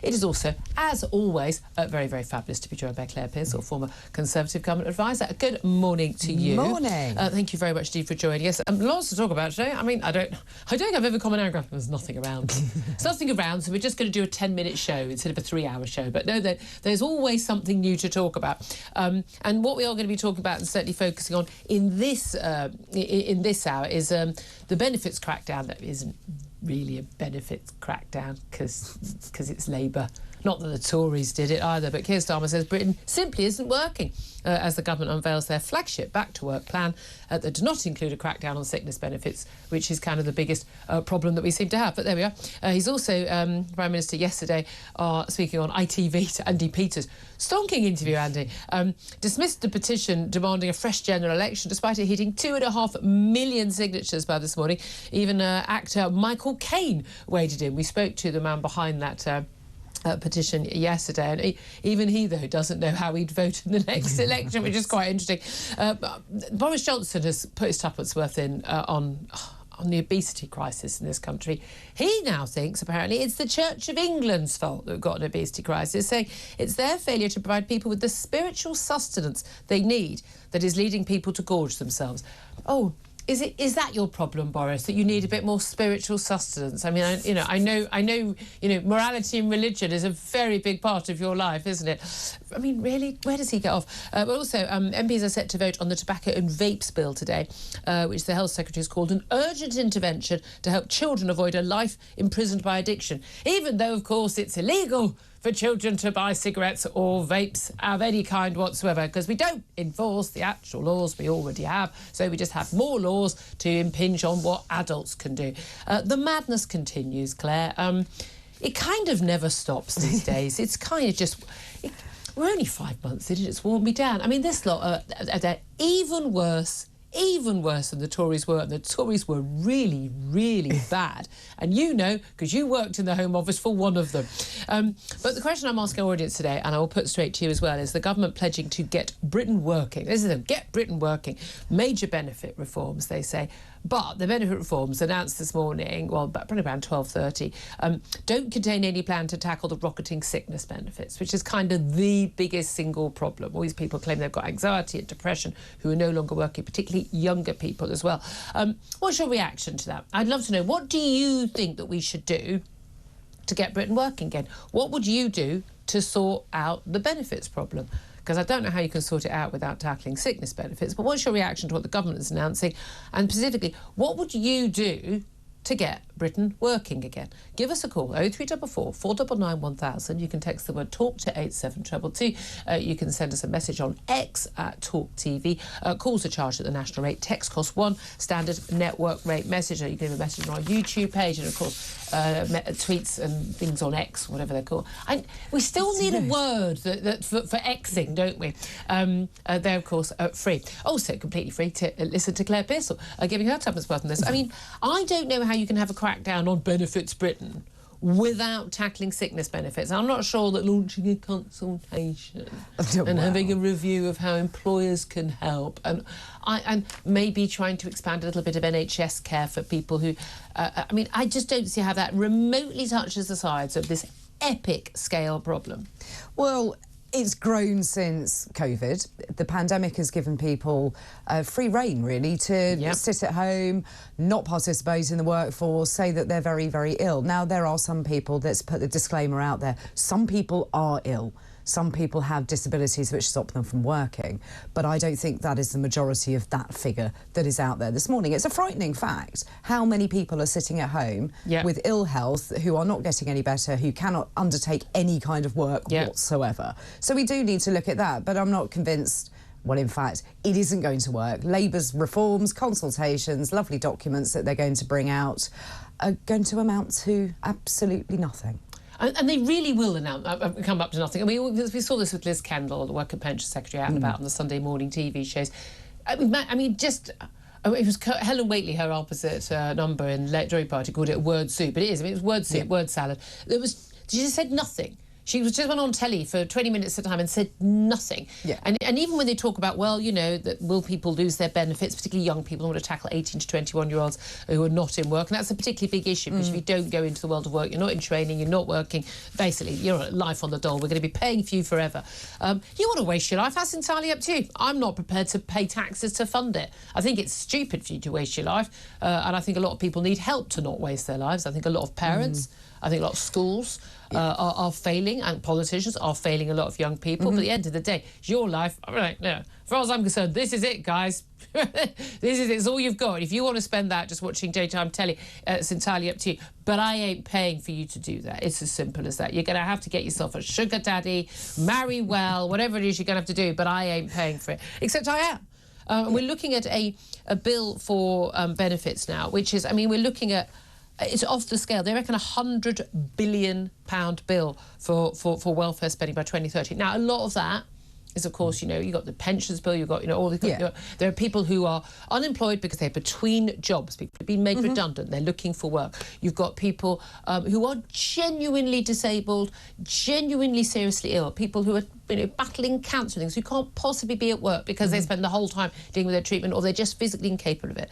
It is also, as always, very, very fabulous to be joined by Claire Pearsall, former Conservative Government Advisor. Good morning to you. Morning. Thank you very much indeed for joining us. Lots to talk about today. I mean, I don't think I've ever come on air and gone, there's nothing around. There's nothing around, so we're just going to do a 10-minute show instead of a 3-hour show. But no, there's always something new to talk about. And what we are going to be talking about and certainly focusing on in this hour is the benefits crackdown. That isn't really a benefits crackdown because it's Labour. Not that the Tories did it either, but Keir Starmer says Britain simply isn't working as the government unveils their flagship back-to-work plan that does not include a crackdown on sickness benefits, which is kind of the biggest problem that we seem to have. But there we are. He's also, Prime Minister yesterday, speaking on ITV to Andy Peters. Stonking interview, Andy. Dismissed the petition demanding a fresh general election, despite it hitting 2.5 million signatures by this morning. Even actor Michael Caine waded in. We spoke to the man behind that petition yesterday, and even he, though, doesn't know how he'd vote in the next election, which is quite interesting. Boris Johnson has put his tuppence worth in on the obesity crisis in this country. He now thinks, apparently, it's the Church of England's fault that we've got an obesity crisis, saying it's their failure to provide people with the spiritual sustenance they need that is leading people to gorge themselves. Oh, is that your problem, Boris, that you need a bit more spiritual sustenance? I mean, I know, morality and religion is a very big part of your life, isn't it? I mean, really, where does he get off? But also, MPs are set to vote on the tobacco and vapes bill today, which the Health Secretary has called an urgent intervention to help children avoid a life imprisoned by addiction, even though, of course, it's illegal for children to buy cigarettes or vapes of any kind whatsoever, because we don't enforce the actual laws we already have, so we just have more laws to impinge on what adults can do. The madness continues, Claire. It kind of never stops these days. It's kind of just... we're only 5 months in and it's worn me down. I mean, this lot are even worse than the Tories were, and the Tories were really, really bad. And you know, because you worked in the Home Office for one of them. But the question I'm asking our audience today, and I will put straight to you as well, is the government pledging to get Britain working. This is them, get Britain working. Major benefit reforms, they say. But the benefit reforms announced this morning, well, probably around 12:30, don't contain any plan to tackle the rocketing sickness benefits, which is kind of the biggest single problem. All these people claim they've got anxiety and depression who are no longer working, particularly younger people as well. What's your reaction to that? I'd love to know, what do you think that we should do to get Britain working again? What would you do to sort out the benefits problem? Because I don't know how you can sort it out without tackling sickness benefits, but what's your reaction to what the government is announcing? And specifically, what would you do to get Britain working again? Give us a call, 0344 499 1000. You can text the word TALK to 87222. You can send us a message on X at talkTV. Calls are charged at the national rate. Text costs £1, standard network rate message. You can leave a message on our YouTube page, and of course tweets and things on X, whatever they're called. We still need a word for Xing, don't we? They're of course free. Also completely free to listen to Claire Pearsall giving her tuppence worth on this. I mean, I don't know how you can have a crackdown on Benefits Britain without tackling sickness benefits. I'm not sure that launching a consultation and having a review of how employers can help and maybe trying to expand a little bit of NHS care for people who... I mean, I just don't see how that remotely touches the sides of this epic scale problem. Well, it's grown since COVID. The pandemic has given people free rein, really, to sit at home, not participate in the workforce, say that they're very, very ill. Now, there are some people, let's put the disclaimer out there, some people are ill. Some people have disabilities which stop them from working, but I don't think that is the majority of that figure that is out there this morning. It's a frightening fact how many people are sitting at home with ill health, who are not getting any better, who cannot undertake any kind of work whatsoever. So we do need to look at that, but I'm not convinced. Well, in fact, it isn't going to work. Labour's reforms, consultations, lovely documents that they're going to bring out are going to amount to absolutely nothing. And they really will come up to nothing. I mean, we saw this with Liz Kendall, the Work and Pension Secretary, out and about on the Sunday morning TV shows. I mean, just... it was Helen Whately, her opposite number in Late Tory Party, called it word soup. But it is. I mean, it was word soup, word salad. She just said nothing. She was just went on telly for 20 minutes at a time and said nothing. Yeah. And even when they talk about, well, you know, that will people lose their benefits, particularly young people, want to tackle 18 to 21-year-olds who are not in work. And that's a particularly big issue because if you don't go into the world of work, you're not in training, you're not working, basically, you're life on the dole. We're going to be paying for you forever. You want to waste your life, that's entirely up to you. I'm not prepared to pay taxes to fund it. I think it's stupid for you to waste your life. And I think a lot of people need help to not waste their lives. I think a lot of parents, I think a lot of schools are failing, and politicians are failing a lot of young people. But at the end of the day, it's your life. I'm like, no, as far as I'm concerned, this is it, guys. This is it's all you've got. If you want to spend that just watching daytime telly, it's entirely up to you. But I ain't paying for you to do that. It's as simple as that. You're going to have to get yourself a sugar daddy, marry well, whatever it is you're going to have to do. But I ain't paying for it. Except I am. We're looking at a bill for benefits now, which is, I mean, we're looking at. It's off the scale. They reckon £100 billion bill for welfare spending by 2030. Now, a lot of that is, of course, you know, you've got the pensions bill, you've got, you know, all the... there are people who are unemployed because they're between jobs. People have been made redundant. They're looking for work. You've got people who are genuinely disabled, genuinely seriously ill, people who are, you know, battling cancer things, who can't possibly be at work because they spend the whole time dealing with their treatment, or they're just physically incapable of it.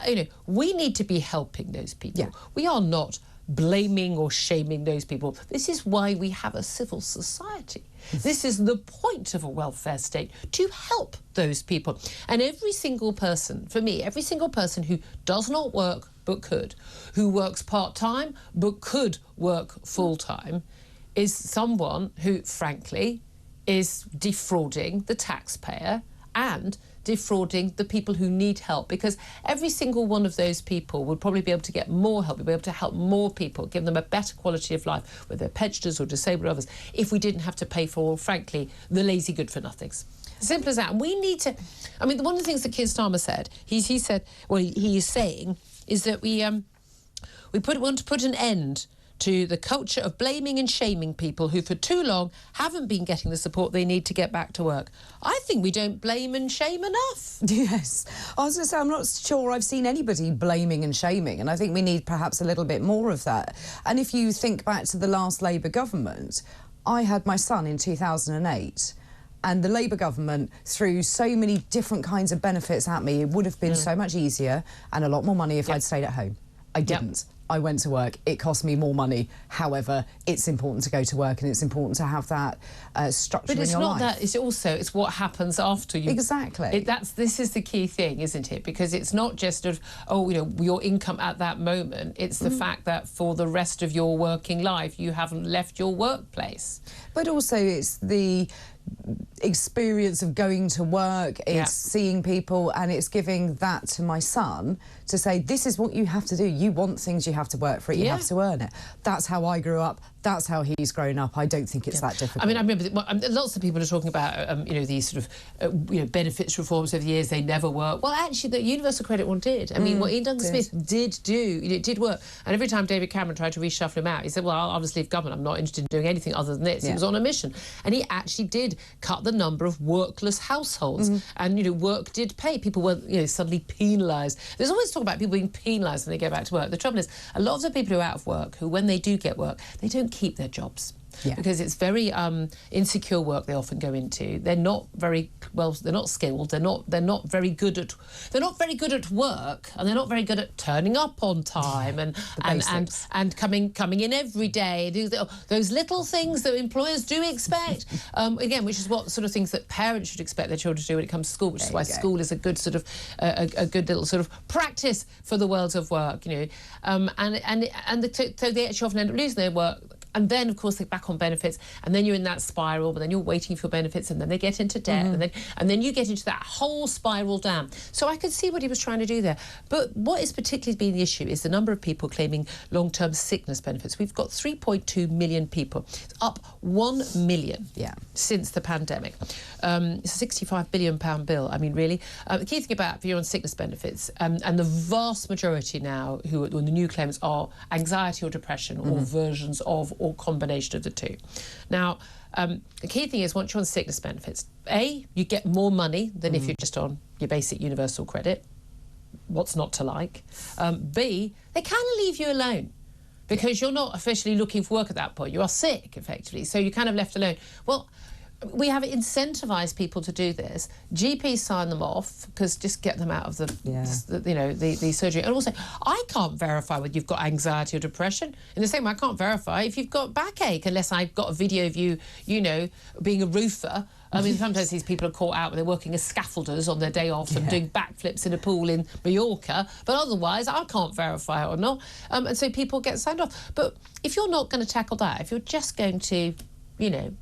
You know, we need to be helping those people. Yeah. We are not blaming or shaming those people. This is why we have a civil society. This is the point of a welfare state, to help those people. And every single person, for me, every single person who does not work but could, who works part-time but could work full-time, is someone who, frankly, is defrauding the taxpayer and defrauding the people who need help, because every single one of those people would probably be able to get more help, we'd be able to help more people, give them a better quality of life, whether they're pensioners or disabled or others, if we didn't have to pay for, frankly, the lazy good-for-nothings. Simple as that. And we need to... I mean, one of the things that Keir Starmer said, he said, well, he is saying, is that we want to put an end to the culture of blaming and shaming people who for too long haven't been getting the support they need to get back to work. I think we don't blame and shame enough. Yes. I was going to say, I'm not sure I've seen anybody blaming and shaming, and I think we need perhaps a little bit more of that. And if you think back to the last Labour government, I had my son in 2008, and the Labour government threw so many different kinds of benefits at me. It would have been so much easier and a lot more money if I'd stayed at home. I didn't. I went to work. It cost me more money. However, it's important to go to work, and it's important to have that structure in your life. But it's not that. It's also, it's what happens after you. Exactly. This is the key thing, isn't it? Because it's not just sort of, oh, you know, your income at that moment. It's the fact that for the rest of your working life, you haven't left your workplace. But also, it's the experience of going to work, it's seeing people, and it's giving that to my son to say, this is what you have to do. You want things, you have to work for it, you have to earn it. That's how I grew up. That's how he's grown up. I don't think it's that difficult. I mean, I remember lots of people are talking about, you know, these sort of, you know, benefits reforms over the years. They never work. Well, actually, the universal credit one did. I mean, what Ian Duncan Smith did do, you know, it did work. And every time David Cameron tried to reshuffle him out, he said, well, I'll just leave government. I'm not interested in doing anything other than this. He was on a mission. And he actually did cut the number of workless households. And, you know, work did pay. People weren't, you know, suddenly penalised. There's always talk about people being penalised when they go back to work. The trouble is, a lot of the people who are out of work, who, when they do get work, they don't keep their jobs. Because it's very insecure work they often go into. They're not very well. They're not skilled. They're not very good at. They're not very good at work, and they're not very good at turning up on time and coming in every day. Those little things that employers do expect. Again, which is what sort of things that parents should expect their children to do when it comes to school. Which is why school is a good sort of a good little sort of practice for the world of work. You know, so they actually often end up losing their work. And then, of course, they're back on benefits, and then you're in that spiral, but then you're waiting for benefits, and then they get into debt, and then you get into that whole spiral down. So I could see what he was trying to do there. But what is particularly been the issue is the number of people claiming long-term sickness benefits. We've got 3.2 million people. It's up 1 million since the pandemic. It's a £65 billion bill. I mean, really. The key thing about if you're on sickness benefits, and the vast majority now who the new claimants are anxiety or depression or versions of or combination of the two. Now, the key thing is once you're on sickness benefits, A, you get more money than if you're just on your basic universal credit. What's not to like? B, they kind of leave you alone. because you're not officially looking for work at that point. You are sick, effectively, so you're kind of left alone. Well, we have incentivised people to do this. GPs sign them off because just get them out of the surgery. And also, I can't verify whether you've got anxiety or depression. In the same way, I can't verify if you've got backache unless I've got a video of you, being a roofer. I mean, sometimes these people are caught out when they're working as scaffolders on their day off and doing backflips in a pool in Mallorca. But otherwise, I can't verify it or not. And so people get signed off. But if you're not going to tackle that, if you're just going to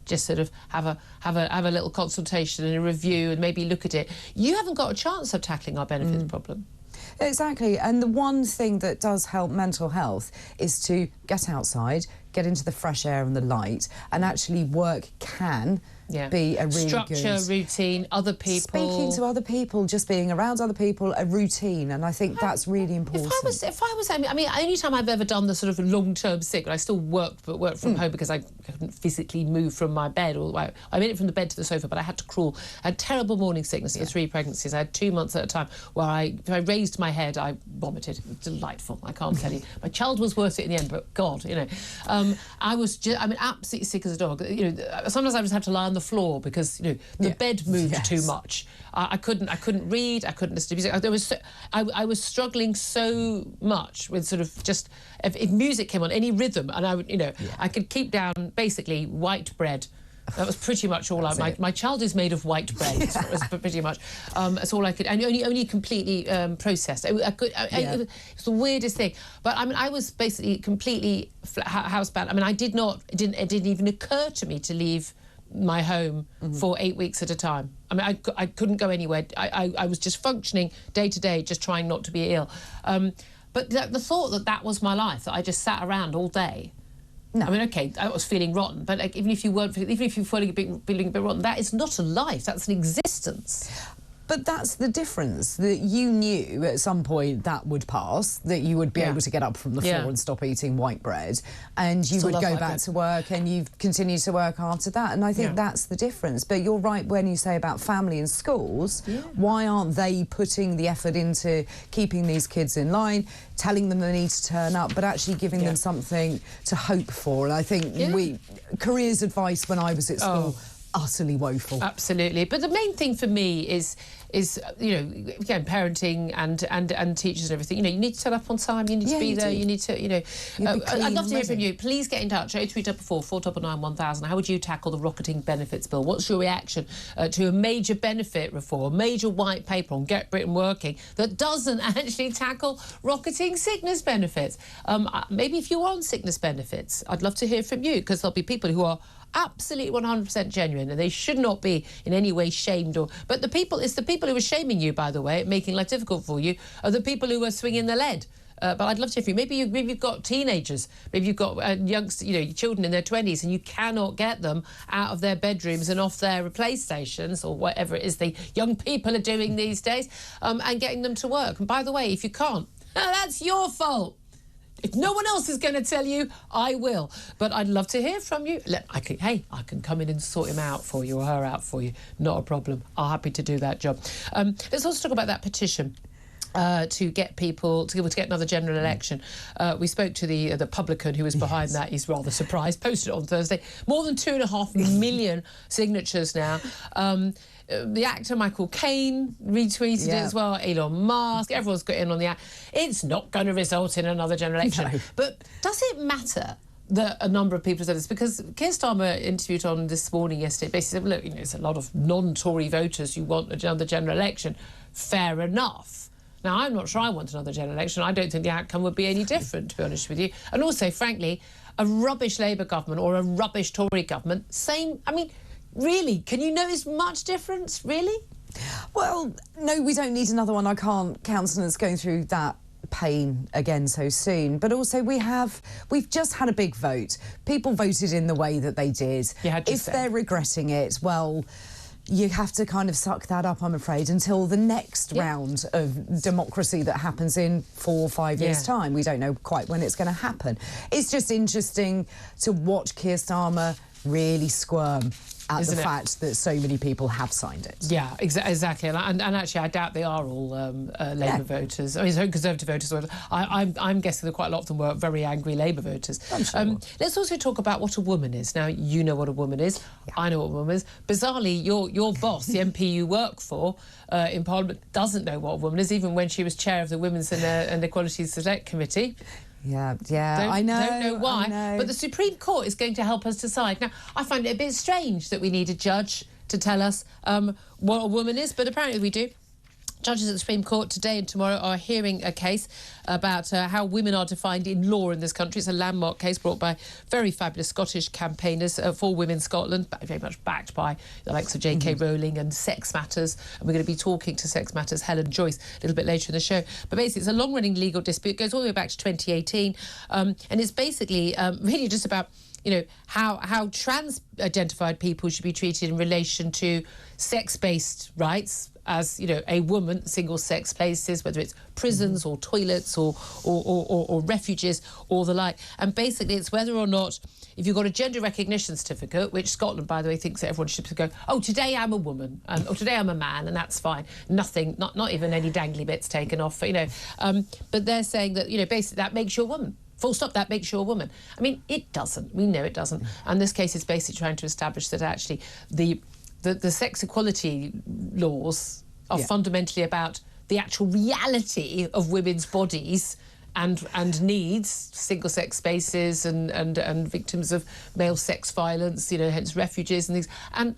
just sort of have a little consultation and a review and maybe look at it, you haven't got a chance of tackling our benefits problem. Exactly, and the one thing that does help mental health is to get outside, get into the fresh air and the light, and actually work can be a really structure, routine, other people. Speaking to other people, just being around other people, a routine, and I think that's really important. I mean, only time I've ever done the sort of long-term sick, I still worked from home because I couldn't physically move from my bed. I made it from the bed to the sofa, but I had to crawl. I had terrible morning sickness for 3 pregnancies. I had 2 months at a time where if I raised my head, I vomited. It was delightful, I can't tell you. My child was worth it in the end, but God, I was absolutely sick as a dog. Sometimes I just had to lie on the floor because the bed moved too much. I couldn't read. I couldn't listen to music. I was struggling so much with sort of just if music came on, any rhythm, and I would I could keep down basically white bread. That was pretty much all. My child is made of white bread. That was pretty much. That's all I could. And only completely processed. It was the weirdest thing. But I mean, I was basically completely housebound. I mean, it didn't even occur to me to leave my home for 8 weeks at a time. I mean, I couldn't go anywhere. I was just functioning day to day, just trying not to be ill. But the thought that was my life, that I just sat around all day. No. I mean, OK, I was feeling rotten, but even if you weren't feeling a bit rotten, that is not a life. That's an existence. But that's the difference, that you knew at some point that would pass, that you would be able to get up from the floor and stop eating white bread, and you would go back to work, and you've continued to work after that. And I think that's the difference. But you're right when you say about family and schools, why aren't they putting the effort into keeping these kids in line, telling them they need to turn up, but actually giving them something to hope for? And I think careers advice when I was at school, utterly woeful. Absolutely. But the main thing for me is again, parenting and teachers and everything. You need to turn up on time. You need to be there. You need to, I'd love to hear from you. Please get in touch. 0344 499 1000. How would you tackle the rocketing benefits bill? What's your reaction to a major benefit reform, a major white paper on Get Britain Working that doesn't actually tackle rocketing sickness benefits? Maybe if you're on sickness benefits, I'd love to hear from you, because there'll be people who are absolutely 100% genuine, and they should not be in any way shamed. But it's the people who are shaming you, by the way, making life difficult for you, are the people who are swinging the lead. But I'd love to hear from you. Maybe you've got teenagers, maybe you've got youngsters, children in their 20s, and you cannot get them out of their bedrooms and off their PlayStations or whatever it is the young people are doing these days, and getting them to work. And by the way, if you can't, that's your fault. If no one else is going to tell you, I will. But I'd love to hear from you. I can come in and sort him out for you or her out for you. Not a problem. I'm happy to do that job. Let's also talk about that petition to get people to get another general election. We spoke to the publican who was behind that. He's rather surprised. Posted it on Thursday. More than 2.5 million signatures now. The actor Michael Caine retweeted it as well. Elon Musk. Everyone's got in on the act. It's not going to result in another general election. No. But does it matter that a number of people said this? Because Keir Starmer interviewed on This Morning yesterday basically said, look, it's a lot of non-Tory voters who want another general election. Fair enough. Now, I'm not sure I want another general election. I don't think the outcome would be any different, to be honest with you. And also, frankly, a rubbish Labour government or a rubbish Tory government, same... I mean, really, can you notice much difference, really? Well, no, we don't need another one. I can't countenance going through that pain again so soon. But also we've just had a big vote. People voted in the way that they did. If they're regretting it, well, you have to kind of suck that up, I'm afraid, until the next round of democracy that happens in 4 or 5 years' time. We don't know quite when it's going to happen. It's just interesting to watch Keir Starmer really squirm at Isn't the it? fact that so many people have signed it. Yeah, exactly. And actually, I doubt they are all Labour voters. I mean, Conservative voters. I'm guessing that quite a lot of them were very angry Labour voters. I'm sure. Let's also talk about what a woman is. Now, you know what a woman is. Yeah. I know what a woman is. Bizarrely, your boss, the MP you work for in Parliament, doesn't know what a woman is, even when she was chair of the Women's and Equality Select Committee. Yeah, I know. Don't know why, but the Supreme Court is going to help us decide. Now, I find it a bit strange that we need a judge to tell us what a woman is, but apparently we do. Judges at the Supreme Court today and tomorrow are hearing a case about how women are defined in law in this country. It's a landmark case brought by very fabulous Scottish campaigners for Women Scotland, very much backed by the likes of J.K. Rowling and Sex Matters. And we're going to be talking to Sex Matters' Helen Joyce a little bit later in the show. But basically, it's a long-running legal dispute. It goes all the way back to 2018. And it's basically really just about, you know, how trans-identified people should be treated in relation to sex-based rights, as, you know, a woman, single-sex places, whether it's prisons or toilets or refuges or the like. And basically, it's whether or not, if you've got a gender recognition certificate, which Scotland, by the way, thinks that everyone should go, oh, today I'm a woman, or today I'm a man, and that's fine. Nothing, not even any dangly bits taken off, you know. But they're saying that, you know, basically that makes you a woman. Full stop, that makes you a woman. I mean, it doesn't. We know it doesn't. And this case is basically trying to establish that actually the sex equality laws are fundamentally about the actual reality of women's bodies and needs, single-sex spaces and victims of male sex violence, you know, hence refuges and things. And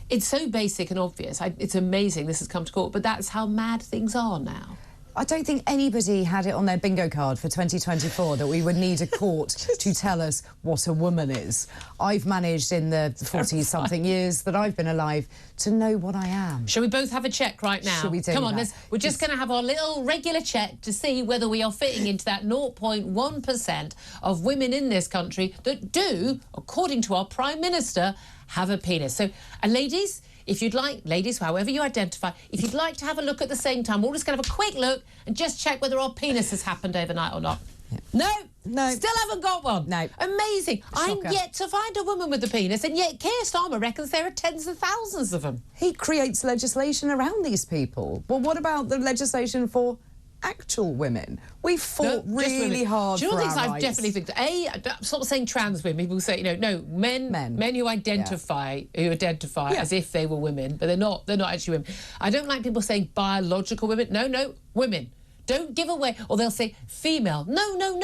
it's so basic and obvious. It's amazing this has come to court, but that's how mad things are now. I don't think anybody had it on their bingo card for 2024 that we would need a court to tell us what a woman is. I've managed in the 40-something years that I've been alive to know what I am. Shall we both have a check right now? Shall we do Come on, that? we're just going to have our little regular check to see whether we are fitting into that 0.1% of women in this country that do, according to our Prime Minister, have a penis. So, and ladies, if you'd like, ladies, however you identify, if you'd like to have a look at the same time, we're just going to have a quick look and just check whether our penis has happened overnight or not. Yeah. No, still haven't got one. No. Amazing. Shocker. I'm yet to find a woman with a penis, and yet Keir Starmer reckons there are tens of thousands of them. He creates legislation around these people. Well, what about the legislation for actual women? We fought really hard for our rights. Do you know what things I definitely think? I'm sort of saying trans women. People say, you know, no, men who identify as if they were women, but they're not actually women. I don't like people saying biological women. No, women. Don't give away, or they'll say female. No,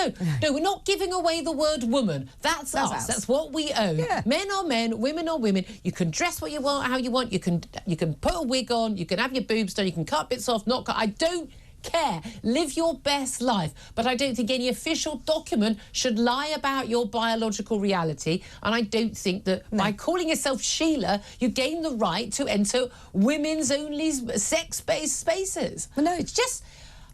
we're not giving away the word woman. That's us. That's what we own. Yeah. Men are men, women are women. You can dress what you want, how you want. You can put a wig on. You can have your boobs done. You can cut bits off, not cut. I don't care. Live your best life. But I don't think any official document should lie about your biological reality. And I don't think that by calling yourself Sheila, you gain the right to enter women's only sex-based spaces. Well, no, it's just...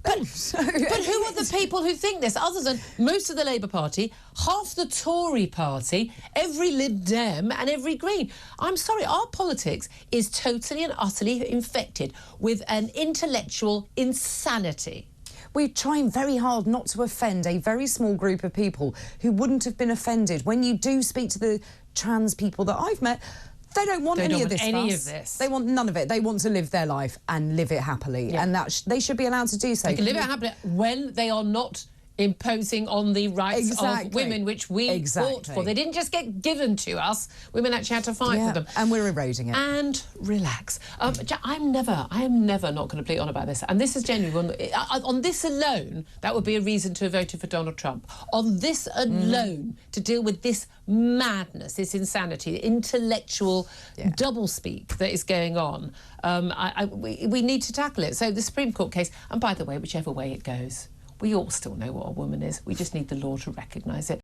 But who are the people who think this, other than most of the Labour Party, half the Tory Party, every Lib Dem and every Green? I'm sorry, our politics is totally and utterly infected with an intellectual insanity. We're trying very hard not to offend a very small group of people who wouldn't have been offended. When you do speak to the trans people that I've met, they don't want any of this. They want none of it. They want to live their life and live it happily, and that they should be allowed to do so. They can live it happily when they are not imposing on the rights of women, which we fought for. They didn't just get given to us. Women actually had to fight for them. And we're eroding it. And relax. I am never not going to bleat on about this. And this is genuinely, on this alone, that would be a reason to have voted for Donald Trump. On this alone, to deal with this madness, this insanity, intellectual doublespeak that is going on, we need to tackle it. So the Supreme Court case, and by the way, whichever way it goes, we all still know what a woman is. We just need the law to recognise it.